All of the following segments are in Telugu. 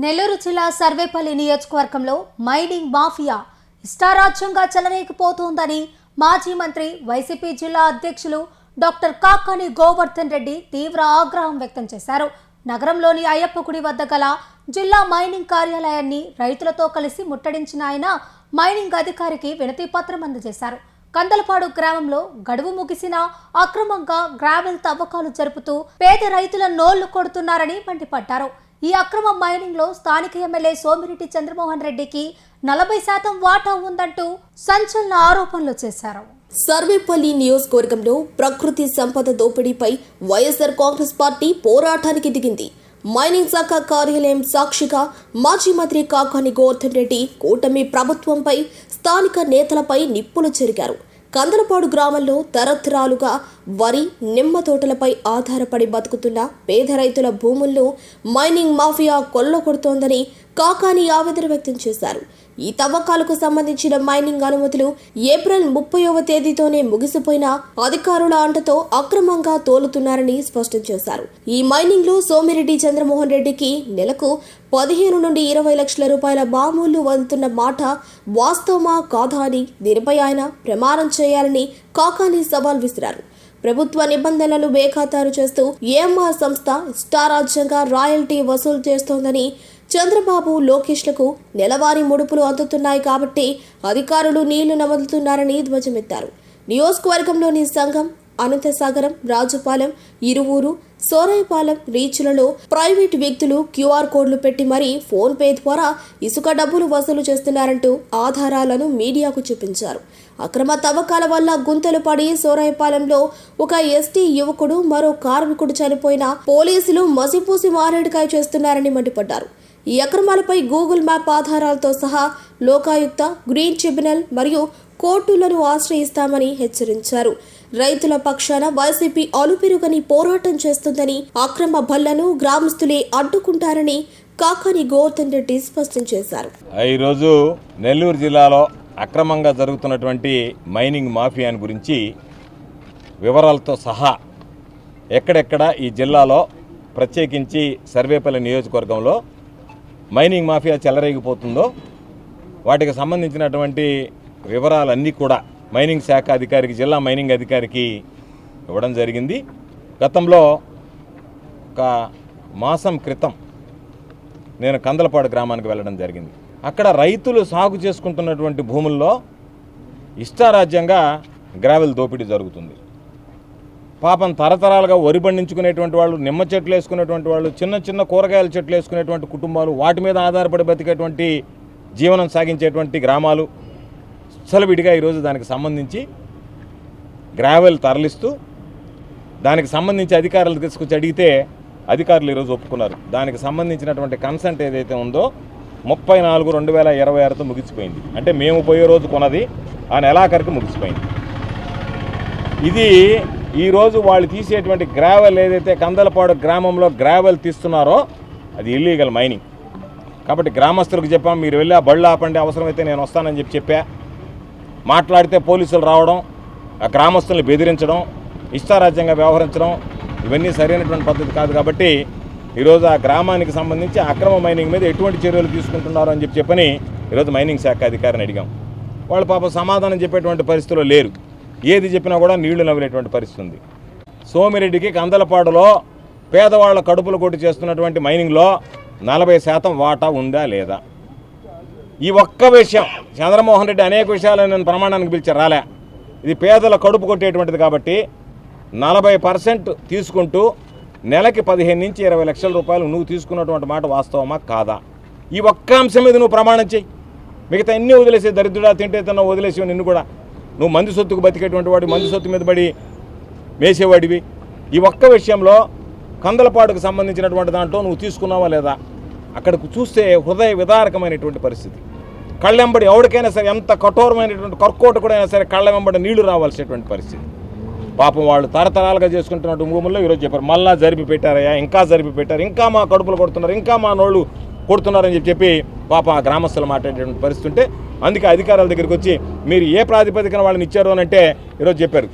నెల్లూరు జిల్లా సర్వేపల్లి నియోజకవర్గంలో మైనింగ్ మాఫియా ఇష్టారాజ్యంగా చెలరేగిపోతోందని మాజీ మంత్రి వైసీపీ జిల్లా అధ్యక్షులు డాక్టర్ కాకాని గోవర్ధన్ రెడ్డి తీవ్ర ఆగ్రహం వ్యక్తం చేశారు. నగరంలోని అయ్యప్పగుడి వద్ద గల జిల్లా మైనింగ్ కార్యాలయాన్ని రైతులతో కలిసి ముట్టడించిన ఆయన మైనింగ్ అధికారికి వినతి పత్రం అందజేశారు. కందలపాడు గ్రామంలో గడువు ముగిసినా అక్రమంగా గ్రావెల్ తవ్వకాలు జరుపుతూ పేద రైతుల నోళ్లు కొడుతున్నారని మండిపడ్డారు. ఈ అక్రమ మైనింగ్ లో స్థానిక ఎమ్మెల్యే సోమిరెడ్డి చంద్రమోహన్ రెడ్డికి 40% వాటా ఉందంటూ సంచలన ఆరోపణలు చేశారు. సర్వేపల్లి నియోజకవర్గంలో ప్రకృతి సంపద దోపిడీపై వైఎస్ఆర్ కాంగ్రెస్ పార్టీ పోరాటానికి దిగింది. మైనింగ్ శాఖ కార్యాలయం సాక్షిగా మాజీ మంత్రి కాకాని గోవర్ధన్ రెడ్డి కూటమి ప్రభుత్వంపై స్థానిక నేతలపై నిప్పులు చెరిగారు. కందలపాడు గ్రామంలో తరతరాలుగా వరి, నిమ్మ తోటలపై ఆధారపడి బతుకుతున్న పేద రైతుల భూములను మైనింగ్ మాఫియా కొల్లగొడుతోందని కాకాని ఆవేదన వ్యక్తం చేశారు. ఈ తవ్వకాలకు సంబంధించిన మైనింగ్ అనుమతులు ఏప్రిల్ 30వ తేదీతోనే ముగిసిపోయినా అధికారుల అంటతో అక్రమంగా తోలుతున్నారని స్పష్టం చేశారు. ఈ మైనింగ్ లో సోమిరెడ్డి చంద్రమోహన్ రెడ్డికి నెలకు 15 నుండి 20 లక్షల రూపాయల మామూలు వంతున్న మాట వాస్తవమా కాదా అని దీనిపై ఆయన ప్రమాణం చేయాలని కాకాని సవాల్ విసిరారు. ప్రభుత్వ నిబంధనలను బేఖాతారు చేస్తూ ఏఎంఆర్ సంస్థ ఇష్టారాజ్యంగా రాయల్టీ వసూలు చేస్తోందని, చంద్రబాబు, లోకేష్లకు నెలవారీ ముడుపులు అందుతున్నాయి కాబట్టి అధికారులు నీళ్లు నమలుతున్నారని ధ్వజమెత్తారు. నియోజకవర్గంలోని సంఘం, అనంతసాగరం, రాజుపాలెం, ఇరువూరు, సోరాయిపాలెం రీచ్లలో ప్రైవేటు వ్యక్తులు క్యూఆర్ కోడ్లు పెట్టి మరీ ఫోన్ పే ద్వారా ఇసుక డబ్బులు వసూలు చేస్తున్నారంటూ ఆధారాలను మీడియాకు చూపించారు. అక్రమ తవ్వకాల వల్ల గుంతలు పడి సోరాయిపాలెంలో ఒక ఎస్టీ యువకుడు, మరో కార్మికుడు చనిపోయినా పోలీసులు మసిపూసి మారేడుకాయ చేస్తున్నారని మండిపడ్డారు. ఈ అక్రమాలపై గూగుల్ మ్యాప్ ఆధారాలతో సహా లోకాయుక్త, గ్రీన్ ట్రిబ్యునల్ మరియు కోర్టులను ఆశ్రయిస్తామని హెచ్చరించారు. రైతుల పక్షాన వైసీపీ అలుపెరుగని పోరాటం చేస్తుందని, అక్రమ బళ్లను గ్రామస్తులే అడ్డుకుంటారని కాకాని గోవర్ధన్ రెడ్డి స్పష్టం చేశారు. ఈరోజు నెల్లూరు జిల్లాలో అక్రమంగా జరుగుతున్నటువంటి మైనింగ్ మాఫియాని గురించి వివరాలతో సహా ఎక్కడెక్కడ ఈ జిల్లాలో ప్రత్యేకించి సర్వేపల్లి నియోజకవర్గంలో మైనింగ్ మాఫియా చెలరేగిపోతుందో వాటికి సంబంధించినటువంటి వివరాలన్నీ కూడా మైనింగ్ శాఖ అధికారికి, జిల్లా మైనింగ్ అధికారికి ఇవ్వడం జరిగింది. గతంలో ఒక మాసం క్రితం నేను కందలపాడు గ్రామానికి వెళ్ళడం జరిగింది. అక్కడ రైతులు సాగు చేసుకుంటున్నటువంటి భూముల్లో ఇష్టారాజ్యంగా గ్రావెల్ దోపిడీ జరుగుతుంది. పాపం తరతరాలుగా వరి పండించుకునేటువంటి వాళ్ళు, నిమ్మ చెట్లు వేసుకునేటువంటి వాళ్ళు, చిన్న చిన్న కూరగాయల చెట్లు వేసుకునేటువంటి కుటుంబాలు, వాటి మీద ఆధారపడి బతికేటువంటి జీవనం సాగించేటువంటి గ్రామాలు విడిగా ఈరోజు దానికి సంబంధించి గ్రావెల్ తరలిస్తూ దానికి సంబంధించి అధికారులు తీసుకొచ్చి అడిగితే అధికారులు ఈరోజు ఒప్పుకున్నారు. దానికి సంబంధించినటువంటి కన్సెంట్ ఏదైతే ఉందో 34/2026తో ముగిసిపోయింది. అంటే మేము పోయే రోజు కొన్నది ఆ నెలాఖరికి ముగిసిపోయింది. ఇది ఈరోజు వాళ్ళు తీసేటువంటి గ్రావెల్ ఏదైతే కందలపాడు గ్రామంలో గ్రావెల్ తీస్తున్నారో అది ఇల్లీగల్ మైనింగ్. కాబట్టి గ్రామస్తులకు చెప్పాం, మీరు వెళ్ళి ఆ బళ్ళు ఆపండి, అవసరమైతే నేను వస్తానని చెప్పా. మాట్లాడితే పోలీసులు రావడం, ఆ గ్రామస్తుల్ని బెదిరించడం, ఇష్టారాజ్యంగా వ్యవహరించడం ఇవన్నీ సరైనటువంటి పద్ధతి కాదు. కాబట్టి ఈరోజు ఆ గ్రామానికి సంబంధించి అక్రమ మైనింగ్ మీద ఎటువంటి చర్యలు తీసుకుంటున్నారు అని చెప్పని ఈరోజు మైనింగ్ శాఖ అధికారిని అడిగాం. వాళ్ళు పాపం సమాధానం చెప్పేటువంటి పరిస్థితిలో లేరు. ఏది చెప్పినా కూడా నీళ్లు నవ్వేటువంటి పరిస్థితి ఉంది. సోమిరెడ్డికి కందలపాడులో పేదవాళ్ల కడుపులు కొట్టి చేస్తున్నటువంటి మైనింగ్లో 40% వాటా ఉందా లేదా? ఈ ఒక్క విషయం చంద్రమోహన్ రెడ్డి అనేక విషయాలు నేను ప్రమాణానికి పిలిచి రాలే. ఇది పేదల కడుపు కొట్టేటువంటిది కాబట్టి 40% తీసుకుంటూ నెలకి 15 నుంచి 20 లక్షల రూపాయలు నువ్వు తీసుకున్నటువంటి మాట వాస్తవమా కాదా? ఈ ఒక్క అంశం మీద నువ్వు ప్రమాణం చేయి. మిగతా ఎన్ని వదిలేసే, దరిద్రుడా తింటే తిన్నా వదిలేసి నిన్ను కూడా, నువ్వు మంది సొత్తుకు బతికేటువంటి వాడు, మంది సొత్తు మీద పడి మేసేవాడివి. ఈ ఒక్క విషయంలో కందలపాడుకు సంబంధించినటువంటి దాంట్లో నువ్వు తీసుకున్నావా లేదా? అక్కడికి చూస్తే హృదయ విదారకమైనటువంటి పరిస్థితి. కళ్ళెంబడి ఎవరికైనా సరే, ఎంత కఠోరమైనటువంటి కర్కోట కూడా అయినా సరే కళ్ళ వెంబడి నీళ్లు రావాల్సినటువంటి పరిస్థితి. పాపం వాళ్ళు తరతరాలుగా చేసుకుంటున్నట్టు భూముల్లో ఈరోజు చెప్పారు మళ్ళా జరిపి పెట్టారయ్యా, ఇంకా జరిపి పెట్టారు, ఇంకా మా కడుపులు కొడుతున్నారు, ఇంకా మా నోళ్ళు కొడుతున్నారని చెప్పి పాప ఆ గ్రామస్తులు మాట్లాడేటువంటి పరిస్థితి ఉంటే, అందుకే అధికారుల దగ్గరికి వచ్చి మీరు ఏ ప్రాతిపదికన వాళ్ళని ఇచ్చారు అని అంటే ఈరోజు చెప్పారు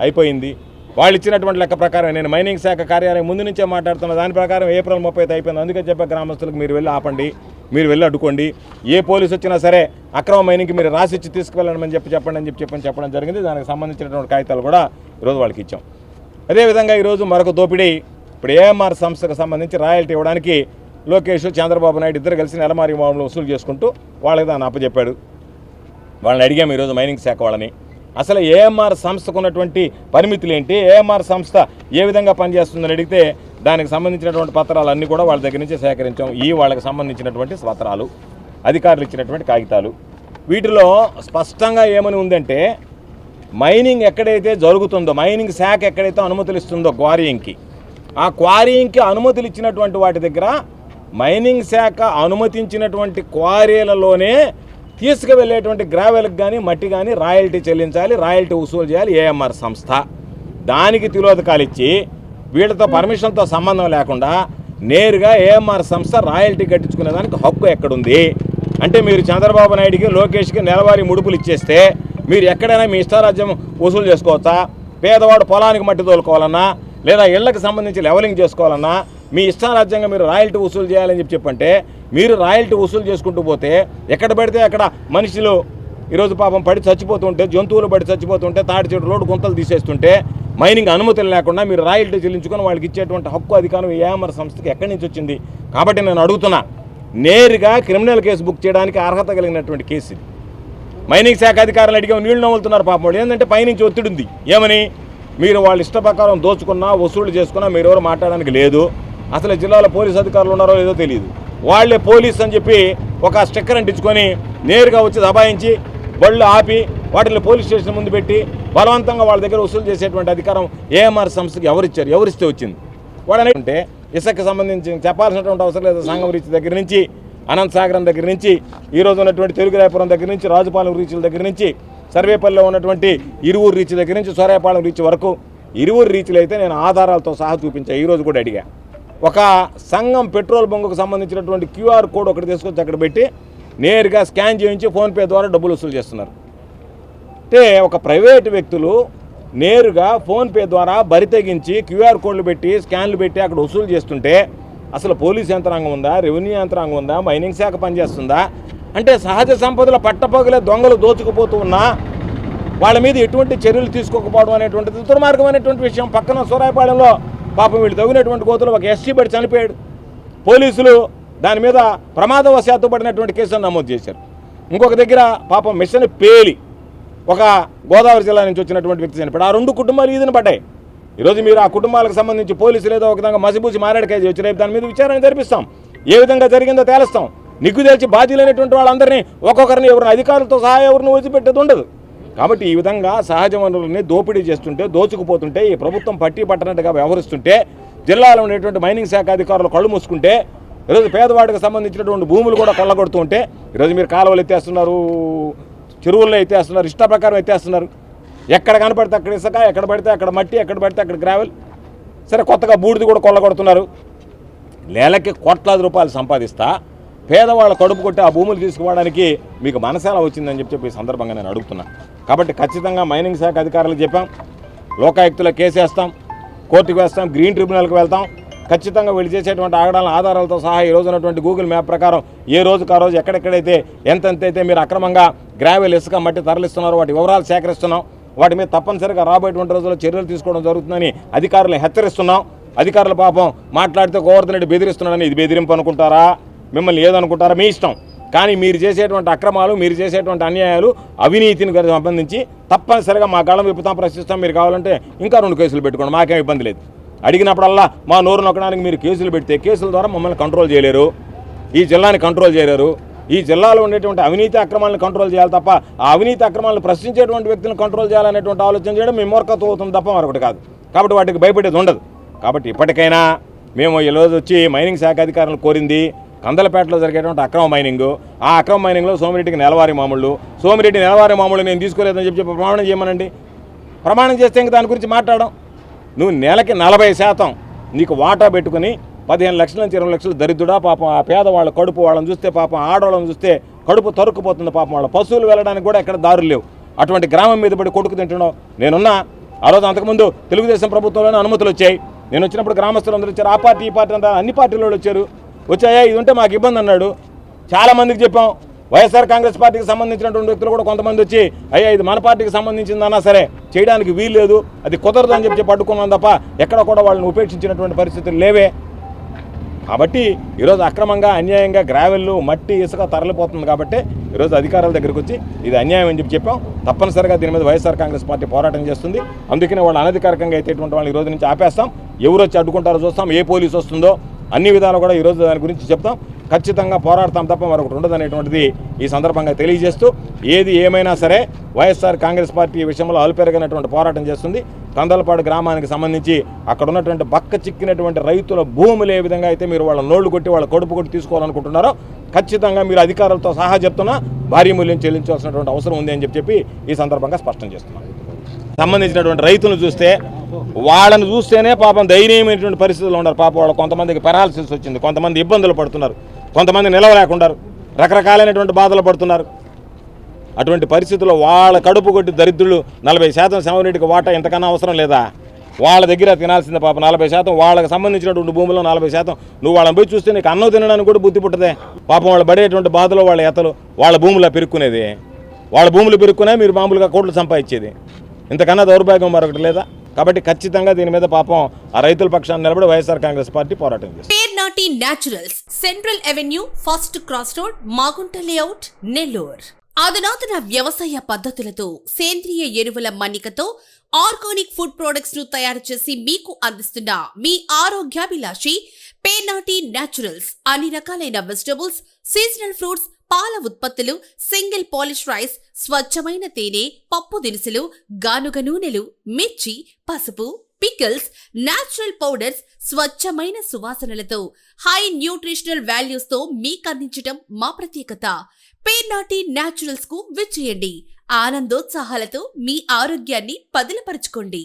అయిపోయింది, వాళ్ళు ఇచ్చినటువంటి లెక్క ప్రకారం నేను మైనింగ్ శాఖ కార్యాలయం ముందు నుంచే మాట్లాడుతున్న దాని ప్రకారం ఏప్రిల్ 30 అయిపోయింది. అందుకే చెప్పే గ్రామస్తులకు మీరు వెళ్ళి ఆపండి, మీరు వెళ్ళి అడ్డుకోండి, ఏ పోలీసు వచ్చినా సరే అక్రమ మైనింగ్కి మీరు రాసిచ్చి తీసుకువెళ్ళమని చెప్పండి అని చెప్పడం జరిగింది. దానికి సంబంధించినటువంటి కాగితాలు కూడా ఈరోజు వాళ్ళకి ఇచ్చాం. అదేవిధంగా ఈరోజు మరొక దోపిడీ, ఇప్పుడు ఏఎంఆర్ సంస్థకు సంబంధించి రాయల్టీ ఇవ్వడానికి లోకేష్ చంద్రబాబు నాయుడు ఇద్దరు కలిసి నెలమారి మామూలు వసూలు చేసుకుంటూ వాళ్ళకి దాన్ని అప్పచెప్పాడు. వాళ్ళని అడిగాము ఈరోజు మైనింగ్ శాఖ వాళ్ళని, అసలు ఏఎంఆర్ సంస్థకు ఉన్నటువంటి పరిమితులు ఏంటి, ఏఎంఆర్ సంస్థ ఏ విధంగా పనిచేస్తుందని అడిగితే దానికి సంబంధించినటువంటి పత్రాలు అన్నీ కూడా వాళ్ళ దగ్గర నుంచి సేకరించాం. వాళ్ళకి సంబంధించినటువంటి పత్రాలు, అధికారులు ఇచ్చినటువంటి కాగితాలు, వీటిలో స్పష్టంగా ఏమని ఉందంటే మైనింగ్ ఎక్కడైతే జరుగుతుందో, మైనింగ్ శాఖ ఎక్కడైతే అనుమతులు ఇస్తుందో క్వారీయింగ్కి, ఆ క్వారీయింగ్కి అనుమతులు ఇచ్చినటువంటి వాటి దగ్గర మైనింగ్ శాఖ అనుమతించినటువంటి క్వారీలలోనే తీసుకువెళ్ళేటువంటి గ్రావెల్కి కానీ మట్టి కానీ రాయల్టీ చెల్లించాలి, రాయల్టీ వసూలు చేయాలి ఏఎంఆర్ సంస్థ. దానికి తిలోదకాలు ఇచ్చి వీళ్ళతో పర్మిషన్తో సంబంధం లేకుండా నేరుగా ఏఎంఆర్ సంస్థ రాయల్టీ కట్టించుకునేదానికి హక్కు ఎక్కడుంది అంటే, మీరు చంద్రబాబు నాయుడికి లోకేష్కి నెలవారీ ముడుపులు ఇచ్చేస్తే మీరు ఎక్కడైనా మీ ఇష్టారాజ్యం వసూలు చేసుకోవచ్చా? పేదవాడు పొలానికి మట్టి తోలుకోవాలన్నా లేదా ఇళ్లకు సంబంధించి లెవలింగ్ చేసుకోవాలన్నా మీ ఇష్టారాజ్యంగా మీరు రాయల్టీ వసూలు చేయాలని చెప్పంటే, మీరు రాయల్టీ వసూలు చేసుకుంటూ పోతే ఎక్కడ పడితే అక్కడ మనుషులు ఈరోజు పాపం పడి చచ్చిపోతుంటే, జంతువులు పడి చచ్చిపోతుంటే, తాటి చెట్టు రోడ్డు గుంతలు తీసేస్తుంటే మైనింగ్ అనుమతులు లేకుండా మీరు రాయల్టీ చెల్లించుకొని వాళ్ళకి ఇచ్చేటువంటి హక్కు అధికారం ఏఎంఆర్ సంస్థకి ఎక్కడి నుంచి వచ్చింది? కాబట్టి నేను అడుగుతున్నా, నేరుగా క్రిమినల్ కేసు బుక్ చేయడానికి అర్హత కలిగినటువంటి కేసు ఇది. మైనింగ్ శాఖ అధికారులు అడిగే నీళ్లు నవ్వులుతున్నారు పాపం వాళ్ళు. ఏంటంటే పైనుంచి ఒత్తిడి ఉంది, ఏమని మీరు వాళ్ళ ఇష్ట ప్రకారం దోచుకున్నా వసూలు చేసుకున్నా మీరు ఎవరు మాట్లాడడానికి లేదు. అసలు జిల్లాలో పోలీసు అధికారులు ఉన్నారో లేదో తెలియదు. వాళ్ళే పోలీస్ అని చెప్పి ఒక స్టిక్కర్ అంటించుకొని నేరుగా వచ్చి దబాయించి బళ్ళు ఆపి వాటిని పోలీస్ స్టేషన్ ముందు పెట్టి బలవంతంగా వాళ్ళ దగ్గర వసూలు చేసేటువంటి అధికారం ఏఎంఆర్ సంస్థకి ఎవరిచ్చారు? ఎవరిస్తే వచ్చింది? వాడనంటే ఇసుకకి సంబంధించి చెప్పాల్సినటువంటి అవసరం లేదు. సంగం రీచ్ దగ్గర నుంచి, అనంత సాగరం దగ్గర నుంచి, ఈరోజు ఉన్నటువంటి తెలుగురాయపురం దగ్గర నుంచి, రాజుపాలెం రీచ్ల దగ్గర నుంచి, సర్వేపల్లిలో ఉన్నటువంటి ఇరువురు రీచ్ దగ్గర నుంచి సూర్యాపాలెం రీచ్ వరకు ఇరువురు రీచ్లు అయితే నేను ఆధారాలతో సహా చూపించాను. ఈరోజు కూడా అడిగా, ఒక సంఘం పెట్రోల్ బంకుకు సంబంధించినటువంటి క్యూఆర్ కోడ్ ఒకటి తీసుకొచ్చి అక్కడ పెట్టి నేరుగా స్కాన్ చేయించి ఫోన్పే ద్వారా డబ్బులు వసూలు చేస్తున్నారు. అంటే ఒక ప్రైవేటు వ్యక్తులు నేరుగా ఫోన్పే ద్వారా బరి తెగించి క్యూఆర్ కోడ్లు పెట్టి స్కాన్లు పెట్టి అక్కడ వసూలు చేస్తుంటే అసలు పోలీస్ యంత్రాంగం ఉందా, రెవెన్యూ యంత్రాంగం ఉందా, మైనింగ్ శాఖ పనిచేస్తుందా? అంటే సహజ సంపదల పట్టపగలే దొంగలు దోచుకుపోతూ ఉన్నా వాళ్ళ మీద ఎటువంటి చర్యలు తీసుకోకపోవడం అనేటువంటిది దుర్మార్గమైనటువంటి విషయం. పక్కన సూరాయపాలెంలో పాపం వీళ్ళు తగినటువంటి గోతులు ఒక ఎస్టీ బడి చనిపోయాడు. పోలీసులు దాని మీద ప్రమాదవశాత్తు పడినటువంటి కేసును నమోదు చేశారు. ఇంకొక దగ్గర పాపం మిషన్ పేలి ఒక గోదావరి జిల్లా నుంచి వచ్చినటువంటి వ్యక్తి చనిపోయాడు. ఆ 2 కుటుంబాలు ఈదిన పడ్డాయి. ఈరోజు మీరు ఆ కుటుంబాలకు సంబంధించి పోలీసులు ఏదో ఒక విధంగా మసిబూసి మారేడుకాయ వచ్చి రేపు దాని మీద విచారణ జరిపిస్తాం, ఏ విధంగా జరిగిందో తేలుస్తాం. నిగ్గు తెలిసి బాధ్యులైనటువంటి వాళ్ళందరినీ ఒక్కొక్కరిని ఎవరిని అధికారులతో సహా ఎవరిని వదిలిపెట్టేది ఉండదు. కాబట్టి ఈ విధంగా సహజ వనరులని దోపిడీ చేస్తుంటే, దోచుకుపోతుంటే, ఈ ప్రభుత్వం పట్టి పట్టనట్టుగా వ్యవహరిస్తుంటే, జిల్లాలో ఉండేటువంటి మైనింగ్ శాఖ అధికారులు కళ్ళు మూసుకుంటే, ఈరోజు పేదవాడికి సంబంధించినటువంటి భూములు కూడా కొల్లగొడుతూ ఉంటే, ఈరోజు మీరు కాలువలు ఎత్తేస్తున్నారు, చెరువుల్లో ఎత్తేస్తున్నారు, ఇష్ట ప్రకారం ఎత్తేస్తున్నారు. ఎక్కడ కనపడితే అక్కడ ఇసుక, ఎక్కడ పడితే అక్కడ మట్టి, ఎక్కడ పడితే అక్కడ గ్రావెల్. సరే, కొత్తగా బూడిది కూడా కొల్లగొడుతున్నారు. నెలకి కోట్లాది రూపాయలు సంపాదిస్తా పేదవాళ్ళ కడుపు కొట్టి ఆ భూములు తీసుకోవడానికి మీకు మనసేలా వచ్చిందని చెప్పి ఈ సందర్భంగా నేను అడుగుతున్నా. కాబట్టి ఖచ్చితంగా మైనింగ్ శాఖ అధికారులకు చెప్పాం, లోకాయుక్తులో కేసు వేస్తాం, కోర్టుకు వేస్తాం, గ్రీన్ ట్రిబ్యునల్కి వెళ్తాం. ఖచ్చితంగా వీళ్ళు చేసేటువంటి ఆగడాల ఆధారాలతో సహా ఈ రోజు ఉన్నటువంటి గూగుల్ మ్యాప్ ప్రకారం ఏ రోజుకు ఆ రోజు ఎక్కడెక్కడైతే ఎంతైతే మీరు అక్రమంగా గ్రావెల్, ఇసుక, మట్టి తరలిస్తున్నారో వాటి వివరాలు సేకరిస్తున్నాం. వాటి మీద తప్పనిసరిగా రాబోయేటువంటి రోజుల్లో చర్యలు తీసుకోవడం జరుగుతుందని అధికారులను హెచ్చరిస్తున్నాం. అధికారుల పాపం మాట్లాడితే గోవర్ధన్ రెడ్డి బెదిరిస్తున్నాడని ఇది బెదిరింపు అనుకుంటారా, మిమ్మల్ని ఏదనుకుంటారా మీ ఇష్టం. కానీ మీరు చేసేటువంటి అక్రమాలు, మీరు చేసేటువంటి అన్యాయాలు, అవినీతిని సంబంధించి తప్పనిసరిగా మా గళం విప్పుతాం, ప్రశ్నిస్తాం. మీరు కావాలంటే ఇంకా 2 కేసులు పెట్టుకోండి, మాకేం ఇబ్బంది లేదు. అడిగినప్పుడల్లా మా నోరు నొక్కడానికి మీరు కేసులు పెడితే కేసుల ద్వారా మమ్మల్ని కంట్రోల్ చేయలేరు, ఈ జిల్లాని కంట్రోల్ చేయలేరు. ఈ జిల్లాలో ఉండేటువంటి అవినీతి అక్రమాలను కంట్రోల్ చేయాలి తప్ప ఆ అవినీతి అక్రమాలను ప్రశ్నించేటువంటి వ్యక్తులను కంట్రోల్ చేయాలనేటువంటి ఆలోచన చేయడం మీ మూర్ఖత్వం అవుతుంది తప్ప మరొకటి కాదు. కాబట్టి వాటికి భయపడేది ఉండదు. కాబట్టి ఇప్పటికైనా మేము ఈరోజు వచ్చి మైనింగ్ శాఖ అధికారులను కోరింది, కందలపేటలో జరిగేటువంటి అక్రమ మైనింగ్, ఆ అక్రమ మైనింగ్లో సోమిరెడ్డికి నెలవారీ మామూళ్ళు, సోమిరెడ్డి నెలవారీ మామూలు నేను తీసుకోలేదని చెప్పి ప్రమాణం చేయమనండి. ప్రమాణం చేస్తే ఇంక దాని గురించి మాట్లాడడం. నువ్వు నెలకి 40% నీకు వాటా పెట్టుకుని 15 లక్షల నుంచి 20 లక్షలు దరిద్రుడా పాపం. ఆ పేదవాళ్ళ కడుపు, వాళ్ళని చూస్తే పాపం, ఆడవాళ్ళని చూస్తే కడుపు తరుక్కుపోతుంది పాపం. వాళ్ళ పశువులు వెళ్ళడానికి కూడా ఎక్కడ దారులు లేవు. అటువంటి గ్రామం మీద పడి కొడుకు తింటున్నావు. నేనున్నా ఆ రోజు అంతకుముందు తెలుగుదేశం ప్రభుత్వంలోనే అనుమతులు వచ్చాయి. నేను వచ్చినప్పుడు గ్రామస్తులు అందరూ వచ్చారు, ఆ పార్టీ ఈ పార్టీ అంతా అన్ని పార్టీల వాళ్ళు వచ్చారు. వచ్చాయా ఇది ఉంటే మాకు ఇబ్బంది అన్నాడు. చాలామందికి చెప్పాం. వైఎస్ఆర్ కాంగ్రెస్ పార్టీకి సంబంధించినటువంటి వ్యక్తులు కూడా కొంతమంది వచ్చి అయ్యా ఇది మన పార్టీకి సంబంధించిందన్నా సరే చేయడానికి వీల్లేదు, అది కుదరదు అని చెప్పి అడ్డుకున్నాం తప్ప ఎక్కడ కూడా వాళ్ళని ఉపేక్షించినటువంటి పరిస్థితులు లేవే. కాబట్టి ఈరోజు అక్రమంగా అన్యాయంగా గ్రావెళ్ళు మట్టి ఇసుక తరలిపోతుంది. కాబట్టి ఈరోజు అధికారుల దగ్గరికి వచ్చి ఇది అన్యాయం అని చెప్పాం. తప్పనిసరిగా దీని మీద వైఎస్ఆర్ కాంగ్రెస్ పార్టీ పోరాటం చేస్తుంది. అందుకనే వాళ్ళు అనధికారికంగా అయితే వాళ్ళని ఈ రోజు నుంచి ఆపేస్తాం. ఎవరు వచ్చి అడ్డుకుంటారో చూస్తాం, ఏ పోలీసు వస్తుందో అన్ని విధాలు కూడా ఈరోజు దాని గురించి చెప్తాం. ఖచ్చితంగా పోరాడతాం తప్ప మరొకటి ఉండదనేటువంటిది ఈ సందర్భంగా తెలియజేస్తూ, ఏది ఏమైనా సరే వైఎస్ఆర్ కాంగ్రెస్ పార్టీ ఈ విషయంలో అలుపెరగినటువంటి పోరాటం చేస్తుంది. కందలపాడు గ్రామానికి సంబంధించి అక్కడ ఉన్నటువంటి బక్క చిక్కినటువంటి రైతుల భూములు ఏ విధంగా అయితే మీరు వాళ్ళ నోళ్లు కొట్టి వాళ్ళ కడుపు కొట్టి తీసుకోవాలనుకుంటున్నారో ఖచ్చితంగా మీరు అధికారులతో సహా చెప్తున్నా భారీ మూల్యం చెల్లించాల్సినటువంటి అవసరం ఉంది అని చెప్పి ఈ సందర్భంగా స్పష్టం చేస్తున్నాం. సంబంధించినటువంటి రైతులను చూస్తే వాళ్ళని చూస్తేనే పాపం దయనీయమైనటువంటి పరిస్థితుల్లో ఉన్నారు. పాపం వాళ్ళు కొంతమందికి పెరాలసిస్ వచ్చింది, కొంతమంది ఇబ్బందులు పడుతున్నారు, కొంతమంది నిలవలేకున్నారు, రకరకాలైనటువంటి బాధలు పడుతున్నారు. అటువంటి పరిస్థితుల్లో వాళ్ళ కడుపు కొట్టి దరిద్రులు 40% సెవెనిటీకి వాటా ఇంతకన్నా అవసరం లేదా? వాళ్ళ దగ్గర తినాల్సిందే పాపం 40%. వాళ్ళకి సంబంధించినటువంటి భూముల్లో 40% నువ్వు వాళ్ళని పోయి చూస్తే నీకు అన్నం తినడానికి కూడా బుద్ధి పుట్టదే. పాపం వాళ్ళు పడేటువంటి బాధలో వాళ్ళ ఎతలు వాళ్ళ భూముల్లో పెరుక్కునేది, వాళ్ళ భూములు పెరుక్కునే మీరు మామూలుగా కోట్లు సంపాదించేది. ఇంతకన్నా దౌర్భాగ్యం మరొకటి లేదా? కాబట్టి ఖచ్చితంగా దీని మీద పాపం ఆ రైతుల పక్షాన్ని నిలబడి వైఎస్ఆర్ కాంగ్రెస్ పార్టీ పోరాటం చేస్తుంది. Pernati naturals, central avenue, first cross road, Magunta layout, Nellore. అధునాతన వ్యవసాయ పద్ధతులతో సేంద్రియ ఎరువుల మన్నికతో ఆర్గానిక్ ఫుడ్ ప్రొడక్ట్స్ ను తయారు చేసి మీకు అందిస్తున్న మీ ఆరోగ్యాభిలాషి పేర్నాటి న్యాచురల్స్. అన్ని రకాలైన వెజిటబుల్స్, సీజనల్ ఫ్రూట్స్, పాల ఉత్పత్తులు, సింగిల్ పాలిష్ రైస్, స్వచ్ఛమైన తేనె, పప్పు దినుసులు, గానుగ నూనెలు, మిర్చి, పసుపు, పికిల్స్, నేచురల్ పౌడర్స్, స్వచ్ఛమైన సువాసనలతో హై న్యూట్రిషనల్ వాల్యూస్ తో మీకు అందించడం మా ప్రత్యేకత. పేర్నాటి న్యాచురల్స్ కు విచ్చేయండి. ఆనందోత్సాహాలతో మీ ఆరోగ్యాన్ని పదిలపరచుకోండి.